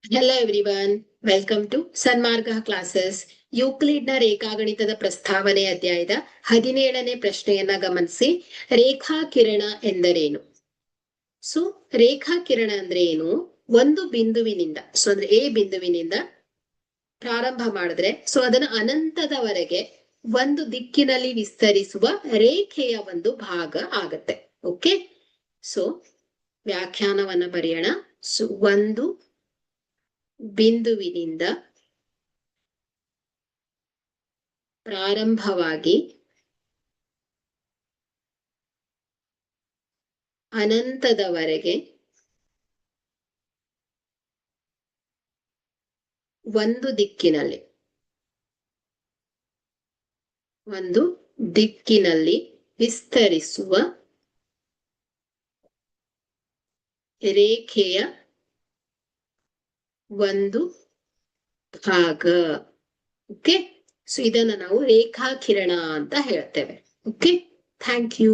Hello everyone, welcome to Sanmarga classes. ಯೂಕ್ಲಿಡ್ನ ರೇಖಾಗಣಿತದ ಪ್ರಸ್ತಾವನೆ ಅಧ್ಯಾಯದ 17ನೇ ಪ್ರಶ್ನೆಯನ್ನ ಗಮನಿಸಿ. ರೇಖಾಕಿರಣ ಎಂದರೇನು? ಸೊ ರೇಖಾಕಿರಣ ಅಂದ್ರೆ ಏನು? ಒಂದು ಬಿಂದುವಿನಿಂದ, ಸೊ ಅಂದ್ರೆ ಎ ಬಿಂದುವಿನಿಂದ ಪ್ರಾರಂಭ ಮಾಡಿದ್ರೆ ಸೊ ಅದನ್ನ ಅನಂತದವರೆಗೆ ಒಂದು ದಿಕ್ಕಿನಲ್ಲಿ ವಿಸ್ತರಿಸುವ ರೇಖೆಯ ಒಂದು ಭಾಗ ಆಗತ್ತೆ. ಓಕೆ, ಸೊ ವ್ಯಾಖ್ಯಾನವನ್ನ ಬರೆಯೋಣ. ಸೊ ಒಂದು ಬಿಂದುವಿನಿಂದ ಪ್ರಾರಂಭವಾಗಿ ಅನಂತದವರೆಗೆ ಒಂದು ದಿಕ್ಕಿನಲ್ಲಿ ವಿಸ್ತರಿಸುವ ರೇಖೆಯ ಒಂದು ಭಾಗ. ಓಕೆ, ಸೊ ಇದನ್ನ ನಾವು ರೇಖಾಕಿರಣ ಅಂತ ಹೇಳ್ತೇವೆ. Okay, thank you.